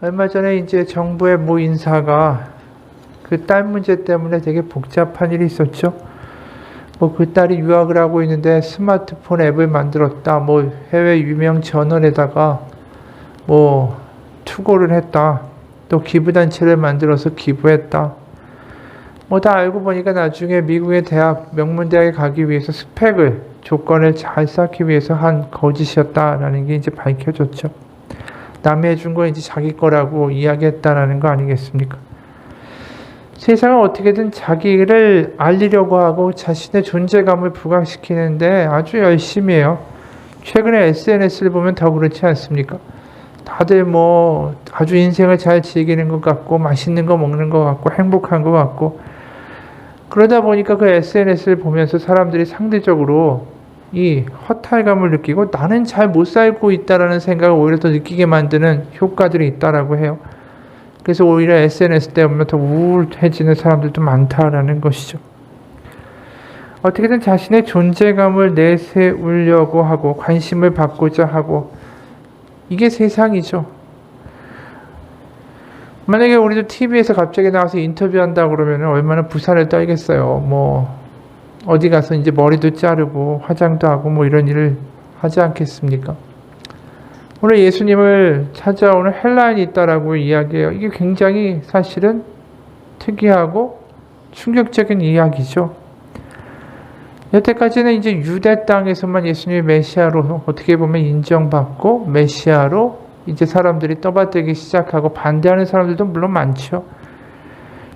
얼마 전에 이제 정부의 모 인사가 그 딸 문제 때문에 되게 복잡한 일이 있었죠. 뭐 그 딸이 유학을 하고 있는데 스마트폰 앱을 만들었다. 뭐 해외 유명 전원에다가 뭐 투고를 했다. 또 기부단체를 만들어서 기부했다. 뭐 다 알고 보니까 나중에 미국의 대학, 명문대학에 가기 위해서 스펙을, 조건을 잘 쌓기 위해서 한 거짓이었다라는 게 이제 밝혀졌죠. 남이 해준 거 이제 자기 거라고 이야기했다라는 거 아니겠습니까? 세상은 어떻게든 자기를 알리려고 하고 자신의 존재감을 부각시키는데 아주 열심히 해요. 최근에 SNS를 보면 더 그렇지 않습니까? 다들 뭐 아주 인생을 잘 즐기는 것 같고 맛있는 거 먹는 것 같고 행복한 것 같고 그러다 보니까 그 SNS를 보면서 사람들이 상대적으로 이 허탈감을 느끼고 나는 잘 못 살고 있다라는 생각을 오히려 더 느끼게 만드는 효과들이 있다라고 해요. 그래서 오히려 SNS 때문에 더 우울해지는 사람들도 많다라는 것이죠. 어떻게든 자신의 존재감을 내세우려고 하고 관심을 받고자 하고 이게 세상이죠. 만약에 우리도 TV에서 갑자기 나와서 인터뷰한다 그러면 얼마나 부산을 떨겠어요. 뭐 어디 가서 이제 머리도 자르고 화장도 하고 뭐 이런 일을 하지 않겠습니까? 오늘 예수님을 찾아오는 헬라인이 있다라고 이야기해요. 이게 굉장히 사실은 특이하고 충격적인 이야기죠. 여태까지는 이제 유대 땅에서만 예수님이 메시아로 어떻게 보면 인정받고 메시아로 이제 사람들이 떠받들기 시작하고 반대하는 사람들도 물론 많죠.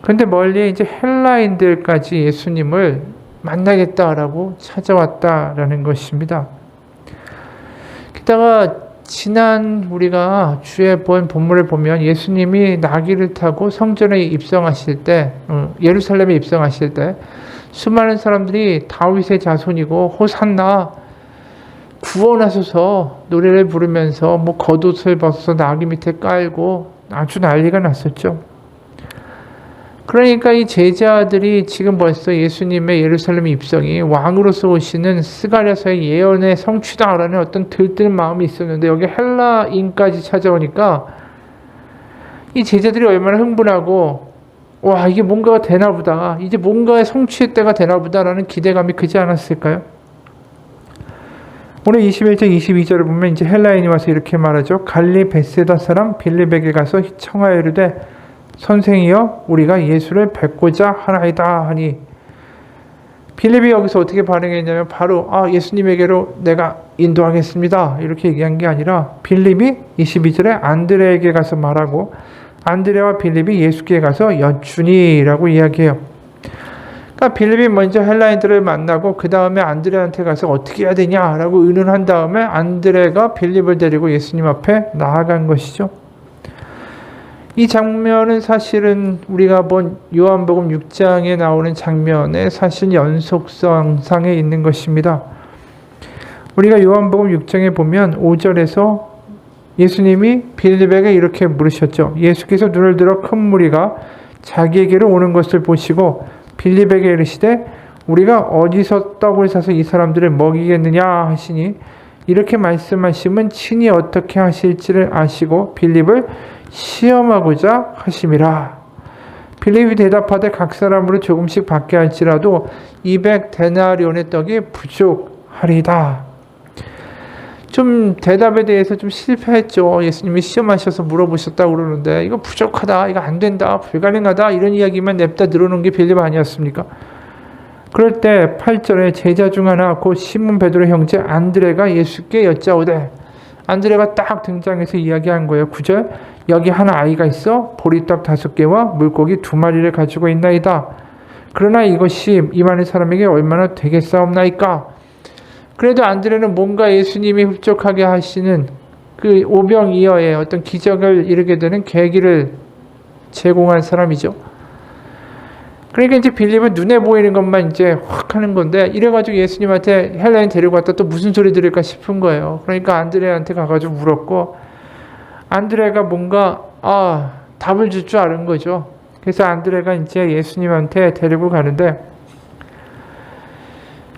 그런데 멀리 이제 헬라인들까지 예수님을 만나겠다라고 찾아왔다라는 것입니다. 게다가 지난 우리가 주에 본 본문을 보면 예수님이 나귀를 타고 성전에 입성하실 때, 예루살렘에 입성하실 때 수많은 사람들이 다윗의 자손이고 호산나 구원하소서 노래를 부르면서 뭐 겉옷을 벗어서 나귀 밑에 깔고 아주 난리가 났었죠. 그러니까 이 제자들이 지금 벌써 예수님의 예루살렘 입성이 왕으로서 오시는 스가랴서의 예언의 성취다라는 어떤 들뜬 마음이 있었는데 여기 헬라인까지 찾아오니까 이 제자들이 얼마나 흥분하고 와 이게 뭔가가 되나 보다 이제 뭔가의 성취의 때가 되나 보다라는 기대감이 크지 않았을까요? 오늘 21절 22절을 보면 이제 헬라인이 와서 이렇게 말하죠. 갈리 베세다 사람 빌립에게 가서 청하여 이르되 선생이여 우리가 예수를 뵙고자 하나이다 하니 빌립이 여기서 어떻게 반응했냐면 바로 예수님에게로 내가 인도하겠습니다 이렇게 얘기한 게 아니라 빌립이 22절에 안드레에게 가서 말하고 안드레와 빌립이 예수께 가서 여쭈니라고 이야기해요. 그러니까 빌립이 먼저 헬라인들을 만나고 그 다음에 안드레한테 가서 어떻게 해야 되냐라고 의논한 다음에 안드레가 빌립을 데리고 예수님 앞에 나아간 것이죠. 이 장면은 사실은 우리가 본 요한복음 6장에 나오는 장면의 사실 연속성상에 있는 것입니다. 우리가 요한복음 6장에 보면 5절에서 예수님이 빌립에게 이렇게 물으셨죠. 예수께서 눈을 들어 큰 무리가 자기에게로 오는 것을 보시고 빌립에게 이르시되 우리가 어디서 떡을 사서 이 사람들을 먹이겠느냐 하시니 이렇게 말씀하심은 친히 어떻게 하실지를 아시고 빌립을 시험하고자 하심이라. 빌립이 대답하되 각 사람으로 조금씩 받게 할지라도 200데나리온의 떡이 부족하리다. 좀 대답에 대해서 좀 실패했죠. 예수님이 시험하셔서 물어보셨다고 그러는데 이거 부족하다, 이거 안 된다, 불가능하다 이런 이야기만 냅다 들어놓은 게 빌립 아니었습니까? 그럴 때 8절에 제자 중 하나 곧 시몬 베드로의 형제 안드레가 예수께 여짜오되 안드레가 딱 등장해서 이야기한 거예요. 9절 여기 한 아이가 있어 보리떡 5개와 물고기 2마리를 가지고 있나이다. 그러나 이것이 이 많은 사람에게 얼마나 되겠사옵나이까. 그래도 안드레는 뭔가 예수님이 흡족하게 하시는 그 오병이어의 어떤 기적을 이루게 되는 계기를 제공한 사람이죠. 그러니까 이제 빌립은 눈에 보이는 것만 이제 확 하는 건데 이래가지고 예수님한테 헬라인 데리고 왔다 또 무슨 소리 들을까 싶은 거예요. 그러니까 안드레한테 가가지고 물었고 안드레가 뭔가 답을 줄 줄 아는 거죠. 그래서 안드레가 이제 예수님한테 데리고 가는데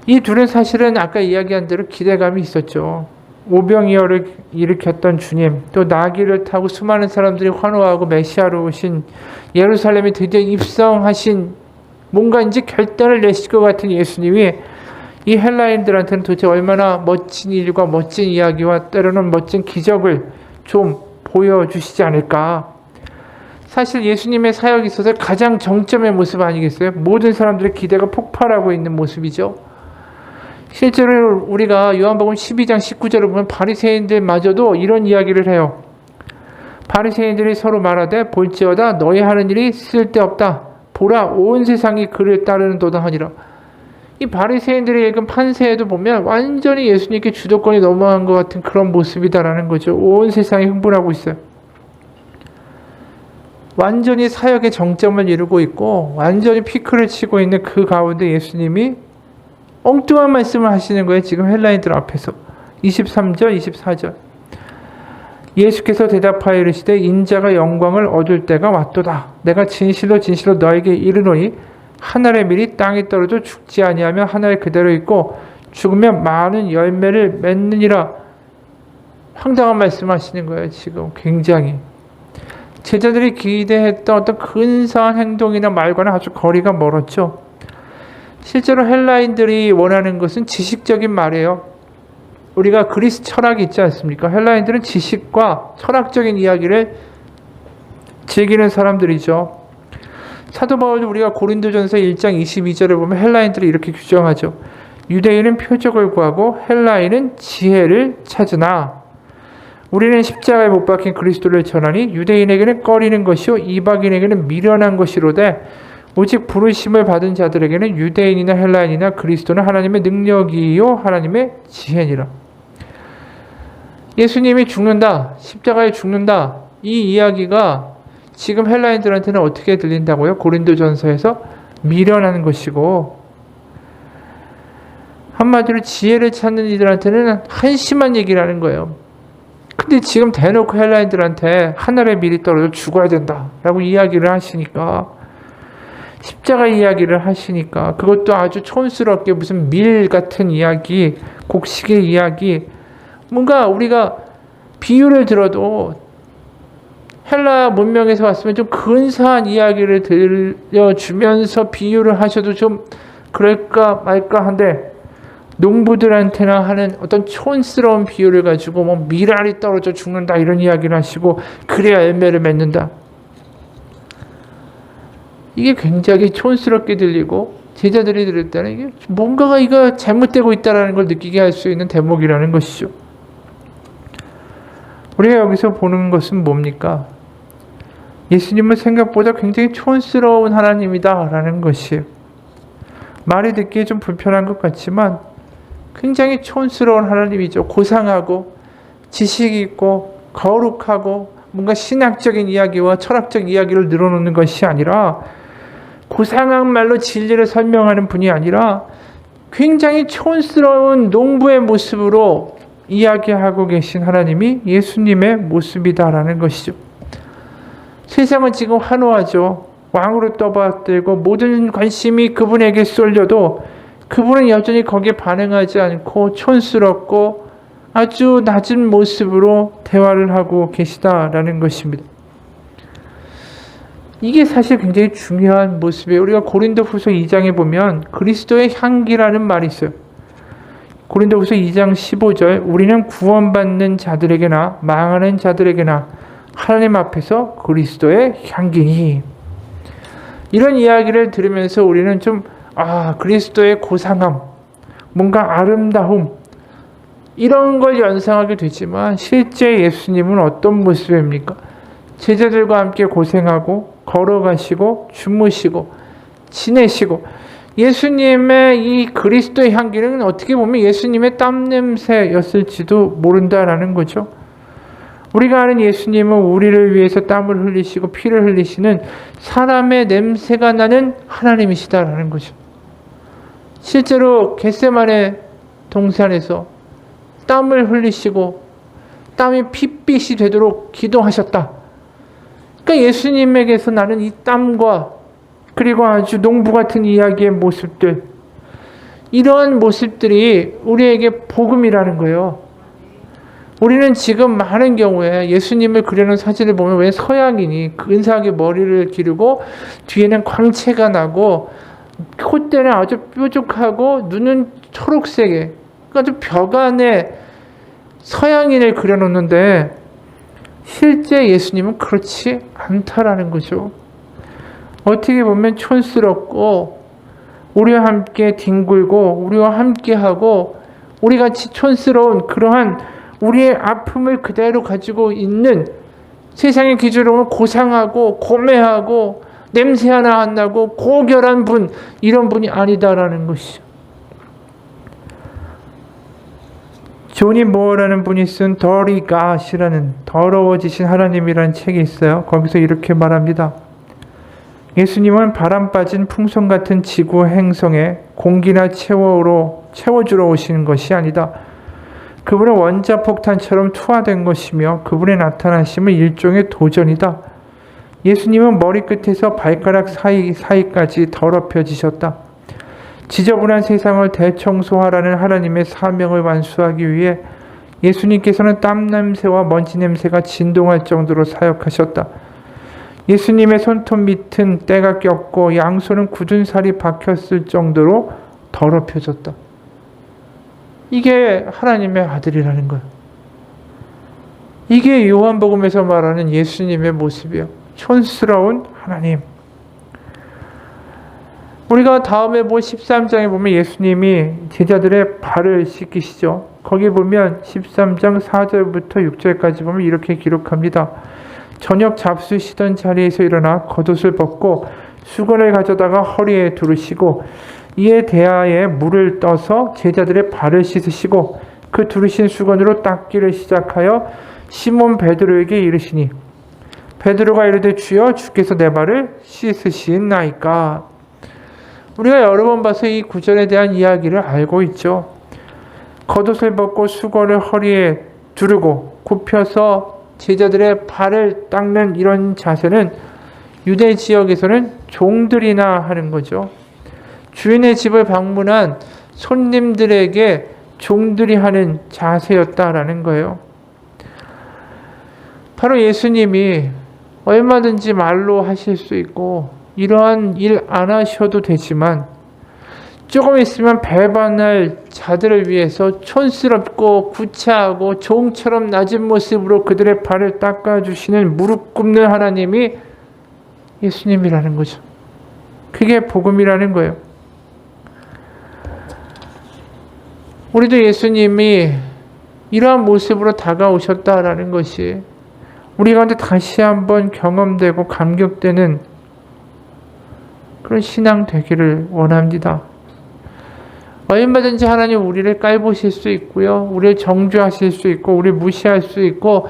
이 둘은 사실은 아까 이야기한 대로 기대감이 있었죠. 오병이어를 일으켰던 주님, 또 나귀를 타고 수많은 사람들이 환호하고 메시아로 오신, 예루살렘에 드디어 입성하신, 뭔가 이제 결단을 내실 것 같은 예수님이 이 헬라인들한테는 도대체 얼마나 멋진 일과 멋진 이야기와 때로는 멋진 기적을 좀 보여주시지 않을까. 사실 예수님의 사역에 있어서 가장 정점의 모습 아니겠어요? 모든 사람들의 기대가 폭발하고 있는 모습이죠. 실제로 우리가 요한복음 12장 19절을 보면 바리새인들마저도 이런 이야기를 해요. 바리새인들이 서로 말하되 볼지어다 너희 하는 일이 쓸데없다. 보라 온 세상이 그를 따르는도다 하니라. 이 바리새인들이 읽은 판세에도 보면 완전히 예수님께 주도권이 넘어간 것 같은 그런 모습이다라는 거죠. 온 세상이 흥분하고 있어요. 완전히 사역의 정점을 이루고 있고 완전히 피크를 치고 있는 그 가운데 예수님이 엉뚱한 말씀을 하시는 거예요. 지금 헬라인들 앞에서. 23절, 24절. 예수께서 대답하여 이르시되 인자가 영광을 얻을 때가 왔도다. 내가 진실로 진실로 너에게 이르노니 하늘의 밀이 땅에 떨어져 죽지 아니하며 하늘에 그대로 있고 죽으면 많은 열매를 맺느니라. 황당한 말씀하시는 거예요. 지금 굉장히. 제자들이 기대했던 어떤 근사한 행동이나 말과는 아주 거리가 멀었죠. 실제로 헬라인들이 원하는 것은 지식적인 말이에요. 우리가 그리스 철학이 있지 않습니까? 헬라인들은 지식과 철학적인 이야기를 즐기는 사람들이죠. 사도 바울도 우리가 고린도전서 1장 22절을 보면 헬라인들이 이렇게 규정하죠. 유대인은 표적을 구하고 헬라인은 지혜를 찾으나 우리는 십자가에 못 박힌 그리스도를 전하니 유대인에게는 꺼리는 것이요 이방인에게는 미련한 것이로되 오직 부르심을 받은 자들에게는 유대인이나 헬라인이나 그리스도는 하나님의 능력이요 하나님의 지혜니라. 예수님이 죽는다, 십자가에 죽는다, 이 이야기가 지금 헬라인들한테는 어떻게 들린다고요? 고린도전서에서 미련한 것이고, 한마디로 지혜를 찾는 이들한테는 한심한 얘기를 하는 거예요. 근데 지금 대놓고 헬라인들한테 하늘의 밀이 떨어져 죽어야 된다라고 이야기를 하시니까, 십자가 이야기를 하시니까, 그것도 아주 촌스럽게 무슨 밀 같은 이야기, 곡식의 이야기, 뭔가 우리가 비유를 들어도 헬라 문명에서 왔으면 좀 근사한 이야기를 들려주면서 비유를 하셔도 좀 그럴까 말까 한데, 농부들한테나 하는 어떤 촌스러운 비유를 가지고 뭐 밀알이 떨어져 죽는다 이런 이야기를 하시고 그래야 열매를 맺는다. 이게 굉장히 촌스럽게 들리고 제자들이 들을 때는 이게 뭔가가 이거 잘못되고 있다는 걸 느끼게 할 수 있는 대목이라는 것이죠. 우리가 여기서 보는 것은 뭡니까? 예수님은 생각보다 굉장히 촌스러운 하나님이다라는 것이에요. 말이 듣기에 좀 불편한 것 같지만 굉장히 촌스러운 하나님이죠. 고상하고 지식이 있고 거룩하고 뭔가 신학적인 이야기와 철학적 이야기를 늘어놓는 것이 아니라, 고상한 말로 진리를 설명하는 분이 아니라 굉장히 촌스러운 농부의 모습으로 이야기하고 계신 하나님이 예수님의 모습이다라는 것이죠. 세상은 지금 환호하죠. 왕으로 떠받들고 모든 관심이 그분에게 쏠려도 그분은 여전히 거기에 반응하지 않고 촌스럽고 아주 낮은 모습으로 대화를 하고 계시다라는 것입니다. 이게 사실 굉장히 중요한 모습이에요. 우리가 고린도후서 2장에 보면 그리스도의 향기라는 말이 있어요. 고린도후서 2장 15절, 우리는 구원받는 자들에게나 망하는 자들에게나 하나님 앞에서 그리스도의 향기니. 이런 이야기를 들으면서 우리는 좀 그리스도의 고상함, 뭔가 아름다움, 이런 걸 연상하게 되지만 실제 예수님은 어떤 모습입니까? 제자들과 함께 고생하고 걸어가시고 주무시고 지내시고, 예수님의 이 그리스도의 향기는 어떻게 보면 예수님의 땀 냄새였을지도 모른다라는 거죠. 우리가 아는 예수님은 우리를 위해서 땀을 흘리시고 피를 흘리시는 사람의 냄새가 나는 하나님이시다라는 거죠. 실제로 겟세마네 동산에서 땀을 흘리시고 땀이 핏빛이 되도록 기도하셨다. 그러니까 예수님에게서 나는 이 땀과 그리고 아주 농부 같은 이야기의 모습들, 이러한 모습들이 우리에게 복음이라는 거예요. 우리는 지금 많은 경우에 예수님을 그려놓은 사진을 보면 왜 서양인이 근사하게 머리를 기르고 뒤에는 광채가 나고 콧대는 아주 뾰족하고 눈은 초록색에 아주 벽 안에 서양인을 그려놓는데 실제 예수님은 그렇지 않다라는 거죠. 어떻게 보면 촌스럽고 우리와 함께 뒹굴고 우리와 함께하고 우리같이 촌스러운 그러한 우리의 아픔을 그대로 가지고 있는 세상의 기준으로 고상하고 고매하고 냄새 하나 안 나고 고결한 분, 이런 분이 아니다라는 것이죠. 조니 모어라는 분이 쓴 Dirty God이라는 더러워지신 하나님이라는 책이 있어요. 거기서 이렇게 말합니다. 예수님은 바람 빠진 풍선 같은 지구 행성에 공기나 채워주러 오시는 것이 아니다. 그분은 원자폭탄처럼 투하된 것이며 그분의 나타나심은 일종의 도전이다. 예수님은 머리끝에서 발가락 사이까지 더럽혀지셨다. 지저분한 세상을 대청소하라는 하나님의 사명을 완수하기 위해 예수님께서는 땀 냄새와 먼지 냄새가 진동할 정도로 사역하셨다. 예수님의 손톱 밑은 때가 꼈고 양손은 굳은 살이 박혔을 정도로 더럽혀졌다. 이게 하나님의 아들이라는 거예요. 이게 요한복음에서 말하는 예수님의 모습이에요. 촌스러운 하나님. 우리가 다음에 볼 13장에 보면 예수님이 제자들의 발을 씻기시죠. 거기 보면 13장 4절부터 6절까지 보면 이렇게 기록합니다. 저녁 잡수시던 자리에서 일어나 겉옷을 벗고 수건을 가져다가 허리에 두르시고 이에 대야에 물을 떠서 제자들의 발을 씻으시고 그 두르신 수건으로 닦기를 시작하여 시몬 베드로에게 이르시니 베드로가 이르되 주여 주께서 내 발을 씻으시나이까. 우리가 여러 번 봐서 이 구절에 대한 이야기를 알고 있죠. 겉옷을 벗고 수건을 허리에 두르고 굽혀서 제자들의 발을 닦는 이런 자세는 유대 지역에서는 종들이나 하는 거죠. 주인의 집을 방문한 손님들에게 종들이 하는 자세였다라는 거예요. 바로 예수님이 얼마든지 말로 하실 수 있고 이러한 일 안 하셔도 되지만 조금 있으면 배반할 자들을 위해서 촌스럽고 구차하고 종처럼 낮은 모습으로 그들의 발을 닦아주시는 무릎 꿇는 하나님이 예수님이라는 거죠. 그게 복음이라는 거예요. 우리도 예수님이 이러한 모습으로 다가오셨다라는 것이 우리 가운데 다시 한번 경험되고 감격되는 그런 신앙 되기를 원합니다. 얼마든지 하나님 우리를 깔보실 수 있고요. 우리를 정죄하실 수 있고 우리를 무시할 수 있고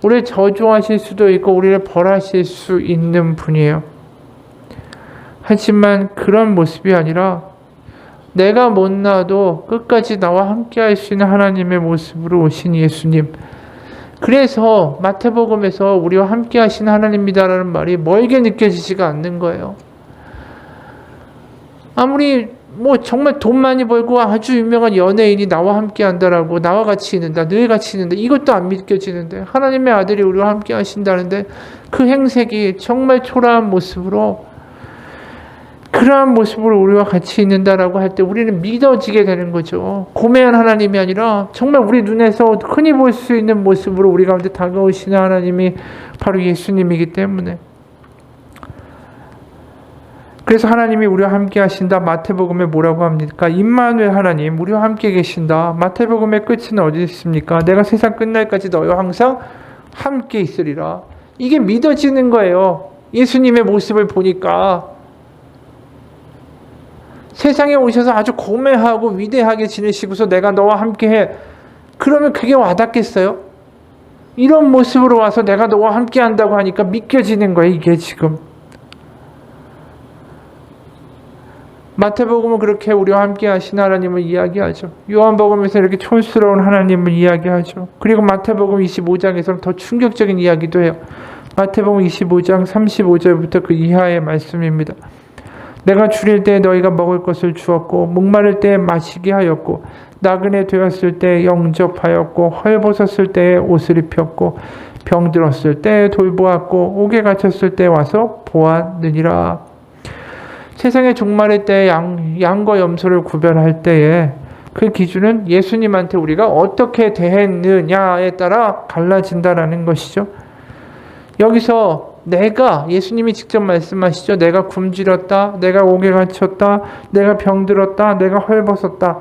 우리를 저주하실 수도 있고 우리를 벌하실 수 있는 분이에요. 하지만 그런 모습이 아니라 내가 못나도 끝까지 나와 함께 할 수 있는 하나님의 모습으로 오신 예수님. 그래서 마태복음에서 우리와 함께 하신 하나님이다라는 말이 멀게 느껴지지가 않는 거예요. 아무리 정말 돈 많이 벌고 아주 유명한 연예인이 나와 함께 한다라고 나와 같이 있는다, 늘 같이 있는다, 이것도 안 믿겨지는데 하나님의 아들이 우리와 함께 하신다는데 그 행색이 정말 초라한 모습으로 그러한 모습으로 우리와 같이 있는다라고 할 때 우리는 믿어지게 되는 거죠. 고매한 하나님이 아니라 정말 우리 눈에서 흔히 볼 수 있는 모습으로 우리 가운데 다가오시는 하나님이 바로 예수님이기 때문에. 그래서 하나님이 우리와 함께 하신다. 마태복음에 뭐라고 합니까? 임마누엘 하나님 우리와 함께 계신다. 마태복음의 끝은 어디 있습니까? 내가 세상 끝날까지 너희와 항상 함께 있으리라. 이게 믿어지는 거예요. 예수님의 모습을 보니까. 세상에 오셔서 아주 고매하고 위대하게 지내시고서 내가 너와 함께해. 그러면 그게 와닿겠어요? 이런 모습으로 와서 내가 너와 함께 한다고 하니까 믿겨지는 거예요. 이게 지금. 마태복음은 그렇게 우리와 함께 하신 하나님을 이야기하죠. 요한복음에서 이렇게 촌스러운 하나님을 이야기하죠. 그리고 마태복음 25장에서는 더 충격적인 이야기도 해요. 마태복음 25장 35절부터 그 이하의 말씀입니다. 내가 줄일 때 너희가 먹을 것을 주었고 목마를 때 마시게 하였고 나그네 되었을 때 영접하였고 헐벗었을 때에 옷을 입혔고 병들었을 때에 돌보았고 옥에 갇혔을 때 와서 보았느니라. 세상의 종말의 때에 양과 염소를 구별할 때에 그 기준은 예수님한테 우리가 어떻게 대했느냐에 따라 갈라진다라는 것이죠. 여기서 내가, 예수님이 직접 말씀하시죠. 내가 굶주렸다, 내가 옥에 갇혔다, 내가 병들었다, 내가 헐벗었다.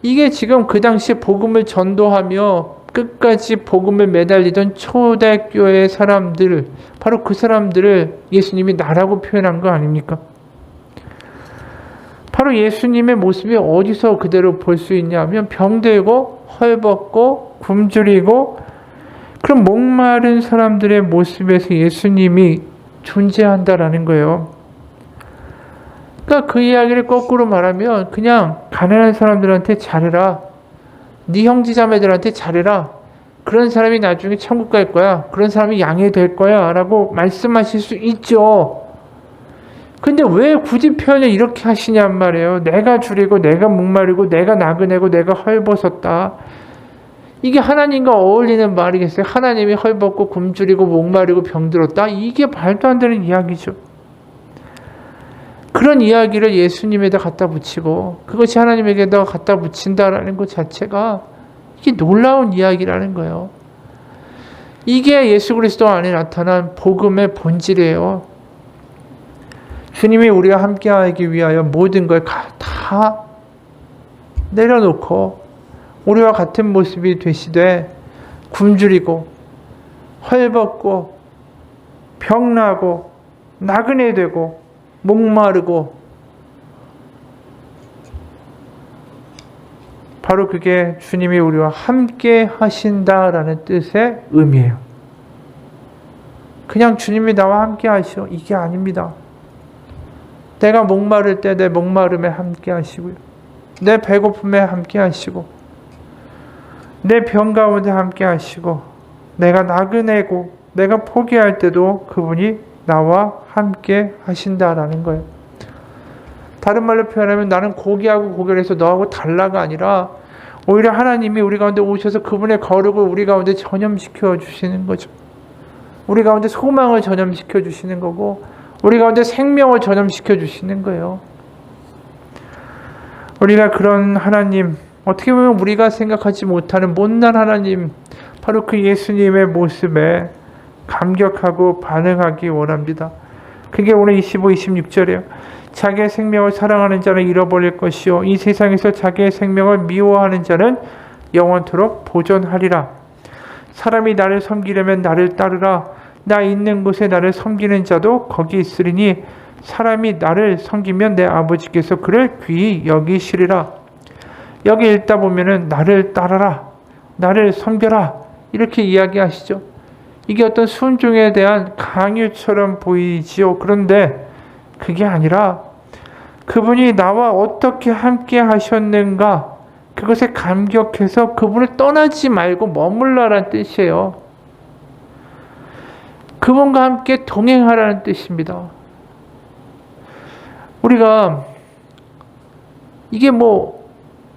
이게 지금 그 당시에 복음을 전도하며 끝까지 복음을 매달리던 초대교회 사람들, 바로 그 사람들을 예수님이 나라고 표현한 거 아닙니까? 바로 예수님의 모습이 어디서 그대로 볼 수 있냐면 병들고 헐벗고 굶주리고 그런 목마른 사람들의 모습에서 예수님이 존재한다라는 거예요. 그러니까 그 이야기를 거꾸로 말하면 그냥 가난한 사람들한테 잘해라. 네 형제자매들한테 잘해라. 그런 사람이 나중에 천국 갈 거야. 그런 사람이 양이 될 거야. 라고 말씀하실 수 있죠. 근데 왜 굳이 표현을 이렇게 하시냔 말이에요. 내가 줄이고 내가 목마르고 내가 나그네고 내가 헐벗었다. 이게 하나님과 어울리는 말이겠어요? 하나님이 헐벗고 굶주리고 목마르고 병들었다? 이게 말도 안 되는 이야기죠. 그런 이야기를 예수님에다 갖다 붙이고 그것이 하나님에게다 갖다 붙인다라는 것 자체가 이게 놀라운 이야기라는 거예요. 이게 예수 그리스도 안에 나타난 복음의 본질이에요. 주님이 우리와 함께하기 위하여 모든 걸 다 내려놓고 우리와 같은 모습이 되시되 굶주리고 헐벗고 병나고 나그네 되고 목마르고 바로 그게 주님이 우리와 함께 하신다라는 뜻의 의미예요. 그냥 주님이 나와 함께 하시오. 이게 아닙니다. 내가 목마를 때 내 목마름에 함께 하시고요. 내 배고픔에 함께 하시고 내 병 가운데 함께 하시고 내가 나그네고 내가 포기할 때도 그분이 나와 함께 하신다라는 거예요. 다른 말로 표현하면 나는 고기하고 고결해서 너하고 달라가 아니라 오히려 하나님이 우리 가운데 오셔서 그분의 거룩을 우리 가운데 전염시켜 주시는 거죠. 우리 가운데 소망을 전염시켜 주시는 거고 우리 가운데 생명을 전염시켜 주시는 거예요. 우리가 그런 하나님, 어떻게 보면 우리가 생각하지 못하는 못난 하나님, 바로 그 예수님의 모습에 감격하고 반응하기 원합니다. 그게 오늘 25, 26절이에요. 자기의 생명을 사랑하는 자는 잃어버릴 것이요 이 세상에서 자기의 생명을 미워하는 자는 영원토록 보존하리라. 사람이 나를 섬기려면 나를 따르라. 나 있는 곳에 나를 섬기는 자도 거기 있으리니 사람이 나를 섬기면 내 아버지께서 그를 귀히 여기시리라. 여기 읽다 보면은 나를 따라라, 나를 섬겨라 이렇게 이야기하시죠. 이게 어떤 순종에 대한 강요처럼 보이지요. 그런데 그게 아니라 그분이 나와 어떻게 함께 하셨는가 그것에 감격해서 그분을 떠나지 말고 머물라라는 뜻이에요. 그분과 함께 동행하라는 뜻입니다. 우리가 이게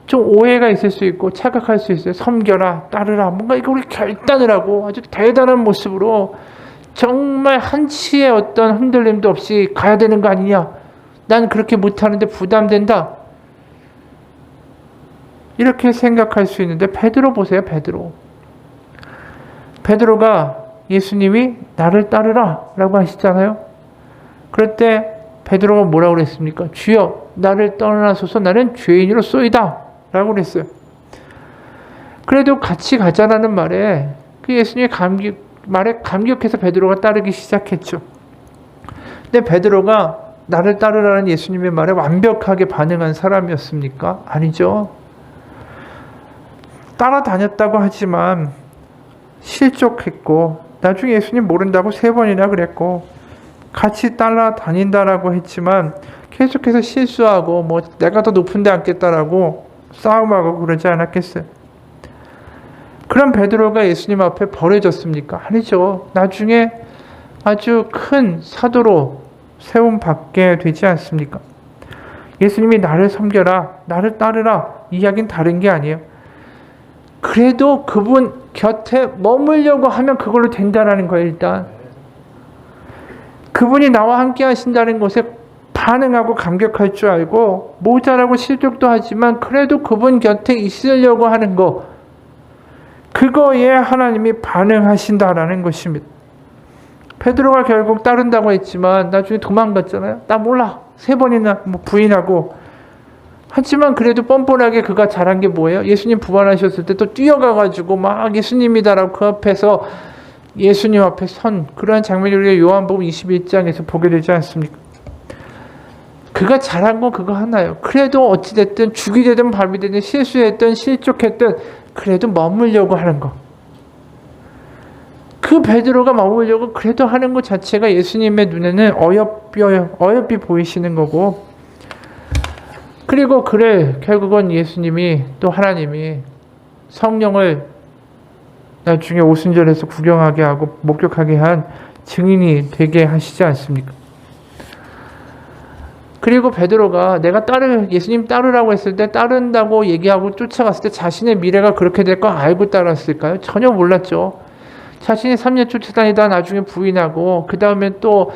좀 오해가 있을 수 있고 착각할 수 있어요. 섬겨라, 따르라, 뭔가 이거 우리 결단을 하고 아주 대단한 모습으로 정말 한치의 어떤 흔들림도 없이 가야 되는 거 아니냐. 난 그렇게 못하는데 부담된다. 이렇게 생각할 수 있는데 베드로 보세요. 베드로가 예수님이 나를 따르라 라고 하시잖아요. 그럴 때 베드로가 뭐라고 그랬습니까? 주여 나를 떠나소서 나는 죄인으로소이다 라고 그랬어요. 그래도 같이 가자라는 말에 그 예수님의 말에 감격해서 베드로가 따르기 시작했죠. 근데 베드로가 나를 따르라는 예수님의 말에 완벽하게 반응한 사람이었습니까? 아니죠. 따라다녔다고 하지만 실족했고 나중에 예수님 모른다고 3번이나 그랬고 같이 따라다닌다라고 했지만 계속해서 실수하고 내가 더 높은 데 앉겠다라고 싸움하고 그러지 않았겠어요. 그럼 베드로가 예수님 앞에 버려졌습니까? 아니죠. 나중에 아주 큰 사도로 세움받게 되지 않습니까? 예수님이 나를 섬겨라, 나를 따르라 이야기는 다른 게 아니에요. 그래도 그분 곁에 머물려고 하면 그걸로 된다라는 거예요. 일단 그분이 나와 함께 하신다는 것에 반응하고 감격할 줄 알고 모자라고 실족도 하지만 그래도 그분 곁에 있으려고 하는 거, 그거에 하나님이 반응하신다라는 것입니다. 베드로가 결국 따른다고 했지만 나중에 도망갔잖아요. 나 몰라. 3번이나 부인하고. 하지만 그래도 뻔뻔하게 그가 잘한 게 뭐예요? 예수님 부활하셨을 때 또 뛰어가가지고 막 예수님이다라고 그 앞에서 예수님 앞에 선, 그러한 장면이 우리가 요한복음 21장에서 보게 되지 않습니까? 그가 잘한 건 그거 하나예요. 그래도 어찌됐든 죽이 되든 밤이 되든 실수했든 실족했든 그래도 머물려고 하는 거. 그 베드로가 머물려고 그래도 하는 것 자체가 예수님의 눈에는 어여삐 보이시는 거고, 그리고 그래 결국은 예수님이 또 하나님이 성령을 나중에 오순절에서 구경하게 하고 목격하게 한 증인이 되게 하시지 않습니까? 그리고 베드로가 내가 예수님 따르라고 했을 때 따른다고 얘기하고 쫓아갔을 때 자신의 미래가 그렇게 될 거 알고 따랐을까요? 전혀 몰랐죠. 자신이 3년 쫓아다니다 나중에 부인하고 그 다음에 또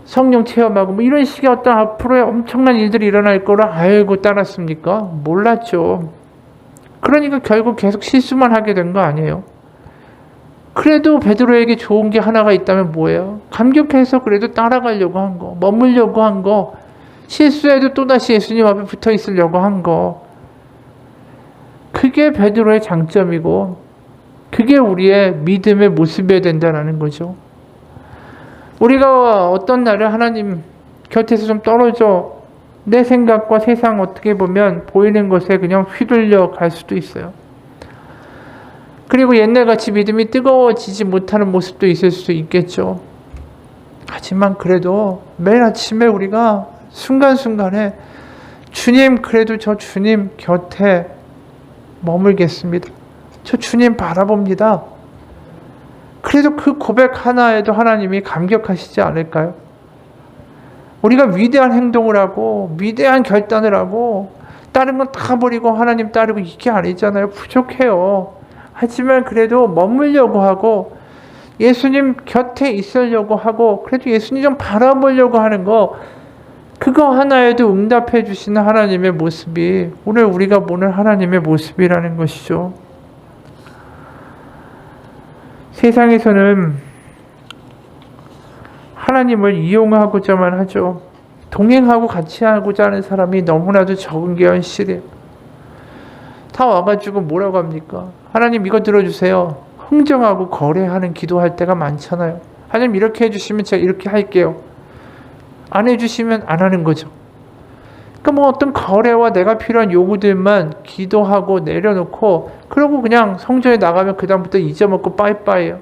성령 체험하고 이런 식의 어떤 앞으로의 엄청난 일들이 일어날 거를 알고 따랐습니까? 몰랐죠. 그러니까 결국 계속 실수만 하게 된 거 아니에요. 그래도 베드로에게 좋은 게 하나가 있다면 뭐예요? 감격해서 그래도 따라가려고 한 거, 머물려고 한 거, 실수해도 또다시 예수님 앞에 붙어 있으려고 한 거. 그게 베드로의 장점이고 그게 우리의 믿음의 모습이어야 된다는 거죠. 우리가 어떤 날을 하나님 곁에서 좀 떨어져 내 생각과 세상 어떻게 보면 보이는 것에 그냥 휘둘려 갈 수도 있어요. 그리고 옛날같이 믿음이 뜨거워지지 못하는 모습도 있을 수 있겠죠. 하지만 그래도 매일 아침에 우리가 순간순간에 주님, 그래도 저 주님 곁에 머물겠습니다. 저 주님 바라봅니다. 그래도 그 고백 하나에도 하나님이 감격하시지 않을까요? 우리가 위대한 행동을 하고 위대한 결단을 하고 다른 건 다 버리고 하나님 따르고 이게 아니잖아요. 부족해요. 하지만 그래도 머물려고 하고 예수님 곁에 있으려고 하고 그래도 예수님 좀 바라보려고 하는 거, 그거 하나에도 응답해 주시는 하나님의 모습이 오늘 우리가 보는 하나님의 모습이라는 것이죠. 세상에서는 하나님을 이용하고자만 하죠. 동행하고 같이 하고자 하는 사람이 너무나도 적은 게 현실이에요. 다 와가지고 뭐라고 합니까? 하나님 이거 들어주세요. 흥정하고 거래하는 기도할 때가 많잖아요. 하나님 이렇게 해주시면 제가 이렇게 할게요. 안 해주시면 안 하는 거죠. 그러니까 어떤 거래와 내가 필요한 요구들만 기도하고 내려놓고 그러고 그냥 성전에 나가면 그 다음부터 잊어먹고 빠이빠이예요.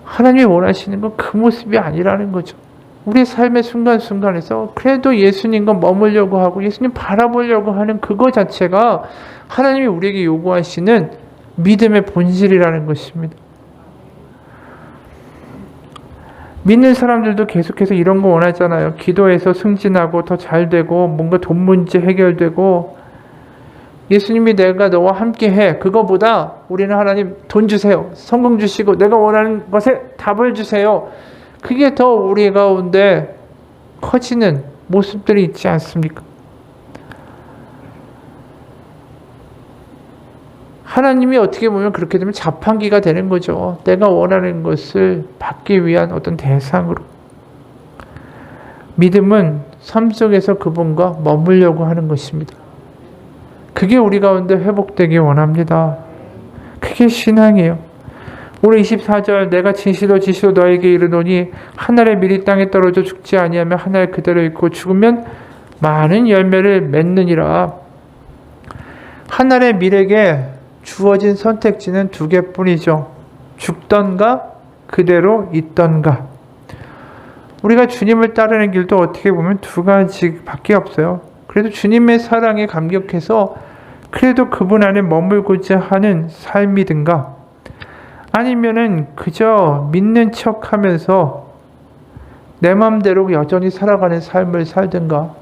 하나님이 원하시는 건 그 모습이 아니라는 거죠. 우리 삶의 순간순간에서 그래도 예수님과 머물려고 하고 예수님 바라보려고 하는 그거 자체가 하나님이 우리에게 요구하시는 믿음의 본질이라는 것입니다. 믿는 사람들도 계속해서 이런 거 원하잖아요. 기도해서 승진하고 더 잘되고 뭔가 돈 문제 해결되고 예수님이 내가 너와 함께 해. 그거보다 우리는 하나님 돈 주세요. 성공 주시고 내가 원하는 것에 답을 주세요. 그게 더 우리 가운데 커지는 모습들이 있지 않습니까? 하나님이 어떻게 보면 그렇게 되면 자판기가 되는 거죠. 내가 원하는 것을 받기 위한 어떤 대상으로. 믿음은 삶 속에서 그분과 머물려고 하는 것입니다. 그게 우리 가운데 회복되기 원합니다. 그게 신앙이에요. 오늘 24절 내가 진실로 너에게 이르노니 한 알의 밀이 땅에 떨어져 죽지 아니하면 한 알 그대로 있고 죽으면 많은 열매를 맺느니라. 한 알의 밀에게 주어진 선택지는 2개뿐이죠. 죽던가 그대로 있던가. 우리가 주님을 따르는 길도 어떻게 보면 2가지밖에 없어요. 그래도 주님의 사랑에 감격해서 그래도 그분 안에 머물고자 하는 삶이든가 아니면은 그저 믿는 척하면서 내 마음대로 여전히 살아가는 삶을 살든가.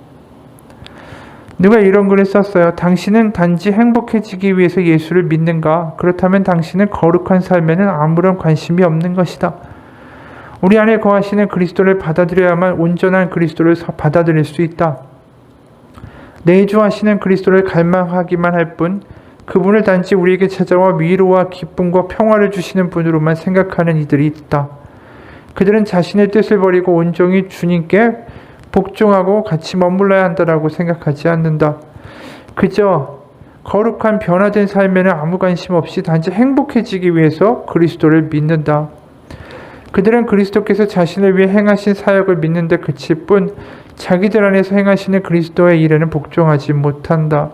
누가 이런 글을 썼어요. 당신은 단지 행복해지기 위해서 예수를 믿는가? 그렇다면 당신은 거룩한 삶에는 아무런 관심이 없는 것이다. 우리 안에 거하시는 그리스도를 받아들여야만 온전한 그리스도를 받아들일 수 있다. 내주하시는 그리스도를 갈망하기만 할 뿐, 그분을 단지 우리에게 찾아와 위로와 기쁨과 평화를 주시는 분으로만 생각하는 이들이 있다. 그들은 자신의 뜻을 버리고 온종일 주님께 복종하고 같이 머물러야 한다라고 생각하지 않는다. 그저 거룩한 변화된 삶에는 아무 관심 없이 단지 행복해지기 위해서 그리스도를 믿는다. 그들은 그리스도께서 자신을 위해 행하신 사역을 믿는 데 그칠 뿐 자기들 안에서 행하시는 그리스도의 일에는 복종하지 못한다.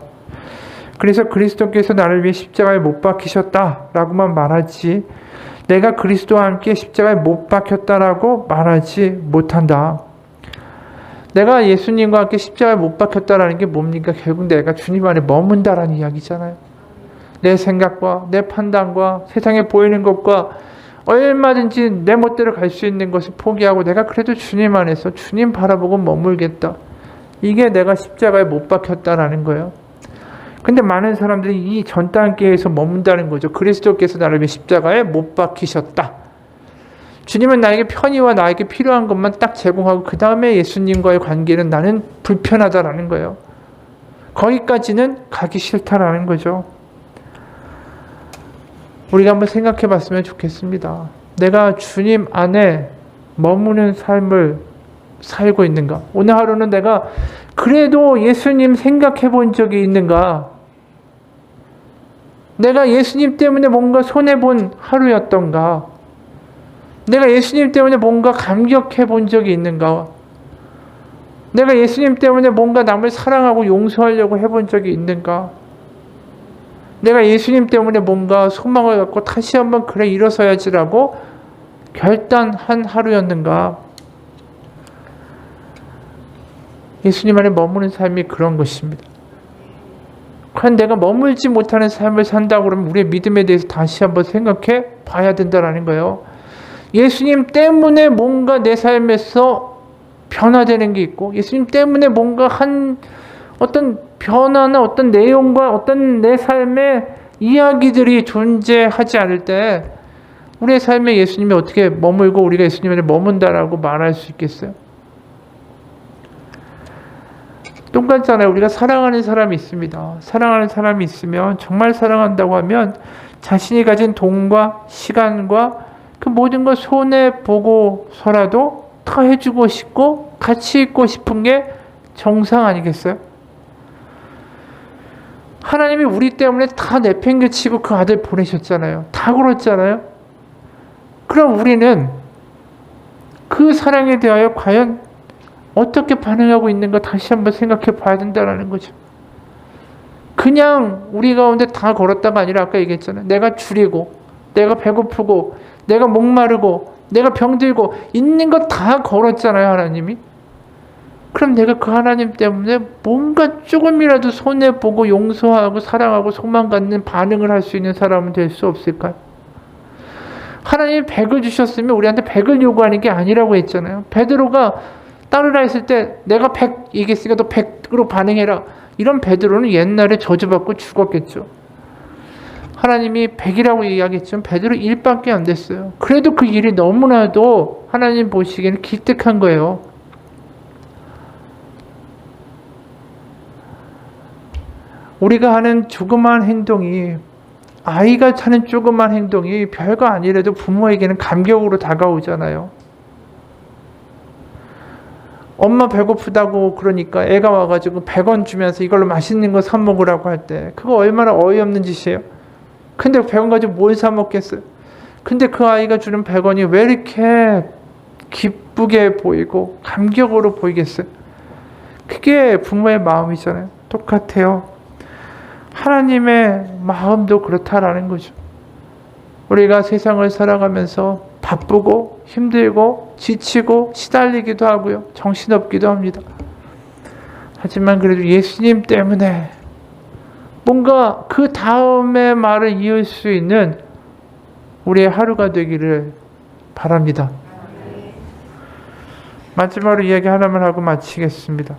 그래서 그리스도께서 나를 위해 십자가에 못 박히셨다라고만 말하지, 내가 그리스도와 함께 십자가에 못 박혔다라고 말하지 못한다. 내가 예수님과 함께 십자가에 못 박혔다라는 게 뭡니까? 결국 내가 주님 안에 머문다라는 이야기잖아요. 내 생각과 내 판단과 세상에 보이는 것과 얼마든지 내 멋대로 갈 수 있는 것을 포기하고 내가 그래도 주님 안에서 주님 바라보고 머물겠다. 이게 내가 십자가에 못 박혔다라는 거예요. 근데 많은 사람들이 이 전단계에서 머문다는 거죠. 그리스도께서 나를 위해 십자가에 못 박히셨다. 주님은 나에게 편의와 나에게 필요한 것만 딱 제공하고 그 다음에 예수님과의 관계는 나는 불편하다라는 거예요. 거기까지는 가기 싫다라는 거죠. 우리가 한번 생각해 봤으면 좋겠습니다. 내가 주님 안에 머무는 삶을 살고 있는가? 오늘 하루는 내가 그래도 예수님 생각해 본 적이 있는가? 내가 예수님 때문에 뭔가 손해본 하루였던가? 내가 예수님 때문에 뭔가 감격해 본 적이 있는가? 내가 예수님 때문에 뭔가 남을 사랑하고 용서하려고 해본 적이 있는가? 내가 예수님 때문에 뭔가 소망을 갖고 다시 한번 그래 일어서야지라고 결단한 하루였는가? 예수님 안에 머무는 삶이 그런 것입니다. 그런데 내가 머물지 못하는 삶을 산다고 그러면 우리의 믿음에 대해서 다시 한번 생각해 봐야 된다는 거예요. 예수님 때문에 뭔가 내 삶에서 변화되는 게 있고, 예수님 때문에 뭔가 어떤 변화나 어떤 내용과 어떤 내 삶의 이야기들이 존재하지 않을 때 우리의 삶에 예수님이 어떻게 머물고 우리가 예수님 안에 머문다라고 말할 수 있겠어요? 똑같잖아요. 우리가 사랑하는 사람이 있습니다. 사랑하는 사람이 있으면, 정말 사랑한다고 하면 자신이 가진 돈과 시간과 그 모든 걸 손해보고서라도 다 해주고 싶고 같이 있고 싶은 게 정상 아니겠어요? 하나님이 우리 때문에 다 내팽개치고 그 아들 보내셨잖아요. 다 그렇잖아요. 그럼 우리는 그 사랑에 대하여 과연 어떻게 반응하고 있는가 다시 한번 생각해 봐야 된다는 거죠. 그냥 우리 가운데 다 걸었다가 아니라 아까 얘기했잖아요. 내가 줄이고, 내가 배고프고, 내가 목마르고, 내가 병들고 있는 거 다 걸었잖아요, 하나님이. 그럼 내가 그 하나님 때문에 뭔가 조금이라도 손해보고 용서하고 사랑하고 소망 갖는 반응을 할 수 있는 사람은 될 수 없을까요? 하나님이 100을 주셨으면 우리한테 100을 요구하는 게 아니라고 했잖아요. 베드로가 따르라 했을 때 내가 100 얘기했으니까 너 100으로 반응해라. 이런 베드로는 옛날에 저주받고 죽었겠죠. 하나님이 100이라고 이야기했지만 베드로 1밖에 안 됐어요. 그래도 그 일이 너무나도 하나님 보시기에는 기특한 거예요. 우리가 하는 조그마한 행동이, 아이가 하는 조그마한 행동이 별거 아니라도 부모에게는 감격으로 다가오잖아요. 엄마 배고프다고 그러니까 애가 와가지고 100원 주면서 이걸로 맛있는 거 사 먹으라고 할 때 그거 얼마나 어이없는 짓이에요. 근데 100원 가지고 뭘 사 먹겠어요. 근데 그 아이가 주는 100원이 왜 이렇게 기쁘게 보이고 감격으로 보이겠어요. 그게 부모의 마음이잖아요. 똑같아요. 하나님의 마음도 그렇다라는 거죠. 우리가 세상을 살아가면서 바쁘고 힘들고 지치고 시달리기도 하고요. 정신없기도 합니다. 하지만 그래도 예수님 때문에 뭔가 그 다음의 말을 이을 수 있는 우리의 하루가 되기를 바랍니다. 마지막으로 이야기 하나만 하고 마치겠습니다.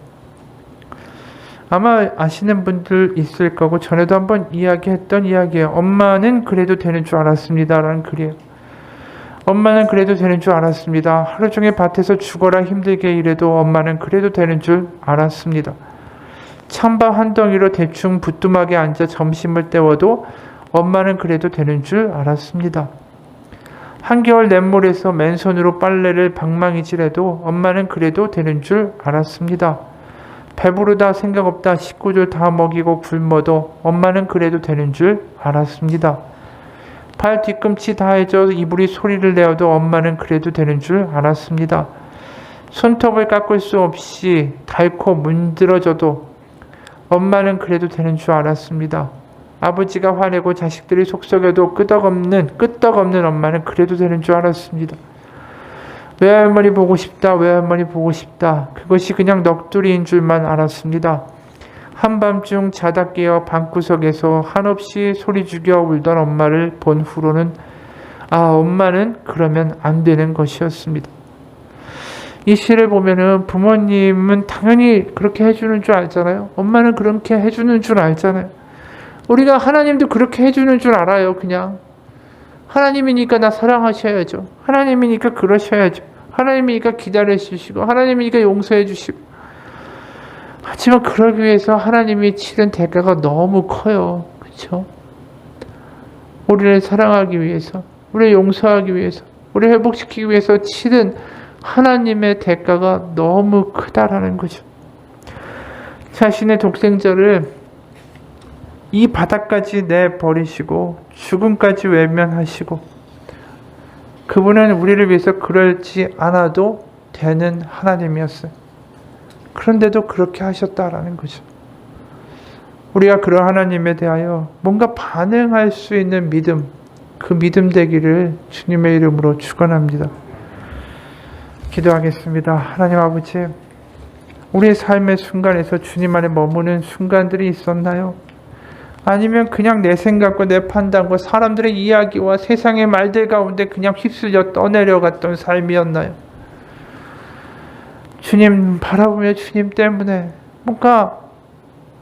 아마 아시는 분들 있을 거고 전에도 한번 이야기했던 이야기예요. 엄마는 그래도 되는 줄 알았습니다 라는 글이에요. 엄마는 그래도 되는 줄 알았습니다. 하루 종일 밭에서 죽어라 힘들게 일해도 엄마는 그래도 되는 줄 알았습니다. 찬밥 한 덩이로 대충 부뚜막에 앉아 점심을 때워도 엄마는 그래도 되는 줄 알았습니다. 한겨울 냇물에서 맨손으로 빨래를 방망이질해도 엄마는 그래도 되는 줄 알았습니다. 배부르다 생각 없다 식구들 다 먹이고 굶어도 엄마는 그래도 되는 줄 알았습니다. 발 뒤꿈치 다 해져 이불이 소리를 내어도 엄마는 그래도 되는 줄 알았습니다. 손톱을 깎을 수 없이 닳고 문드러져도 엄마는 그래도 되는 줄 알았습니다. 아버지가 화내고 자식들이 속썩여도 끄떡없는 엄마는 그래도 되는 줄 알았습니다. 외할머니 보고 싶다, 외할머니 보고 싶다. 그것이 그냥 넋두리인 줄만 알았습니다. 한밤중 자다 깨어 방구석에서 한없이 소리 죽여 울던 엄마를 본 후로는 엄마는 그러면 안 되는 것이었습니다. 이 시를 보면은 부모님은 당연히 그렇게 해주는 줄 알잖아요. 엄마는 그렇게 해주는 줄 알잖아요. 우리가 하나님도 그렇게 해주는 줄 알아요. 그냥 하나님이니까 나 사랑하셔야죠. 하나님이니까 그러셔야죠. 하나님이니까 기다려주시고 하나님이니까 용서해 주시고. 하지만 그러기 위해서 하나님이 치른 대가가 너무 커요. 그렇죠? 우리를 사랑하기 위해서, 우리를 용서하기 위해서, 우리를 회복시키기 위해서 치른 하나님의 대가가 너무 크다라는 거죠. 자신의 독생자를 이 바닥까지 내버리시고 죽음까지 외면하시고 그분은 우리를 위해서 그러지 않아도 되는 하나님이었어요. 그런데도 그렇게 하셨다라는 거죠. 우리가 그런 하나님에 대하여 뭔가 반응할 수 있는 믿음, 그 믿음 되기를 주님의 이름으로 축원합니다. 기도하겠습니다. 하나님 아버지, 우리의 삶의 순간에서 주님 안에 머무는 순간들이 있었나요? 아니면 그냥 내 생각과 내 판단과 사람들의 이야기와 세상의 말들 가운데 그냥 휩쓸려 떠내려갔던 삶이었나요? 주님 바라보며 주님 때문에 뭔가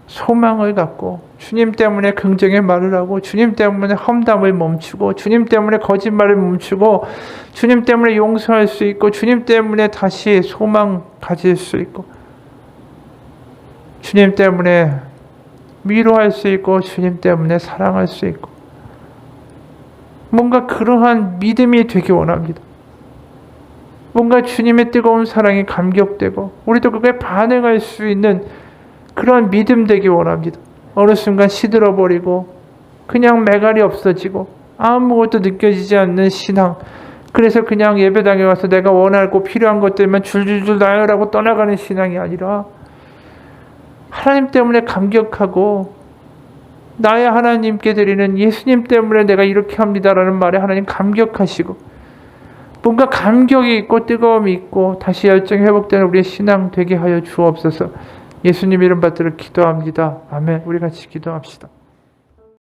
소망을 갖고 주님 때문에 긍정의 말을 하고 주님 때문에 험담을 멈추고 주님 때문에 거짓말을 멈추고 주님 때문에 용서할 수 있고 주님 때문에 다시 소망 가질 수 있고 주님 때문에 위로할 수 있고 주님 때문에 사랑할 수 있고 뭔가 그러한 믿음이 되기 원합니다. 뭔가 주님의 뜨거운 사랑이 감격되고 우리도 그게 반응할 수 있는 그런 믿음 되기 원합니다. 어느 순간 시들어버리고 그냥 매갈이 없어지고 아무것도 느껴지지 않는 신앙, 그래서 그냥 예배당에 와서 내가 원하고 필요한 것들만 줄줄줄 나열하고 떠나가는 신앙이 아니라 하나님 때문에 감격하고 나의 하나님께 드리는 예수님 때문에 내가 이렇게 합니다라는 말에 하나님 감격하시고 뭔가 감격이 있고 뜨거움이 있고 다시 열정이 회복되는 우리의 신앙 되게 하여 주옵소서. 예수님 이름 받들어 기도합니다. 아멘. 우리 같이 기도합시다.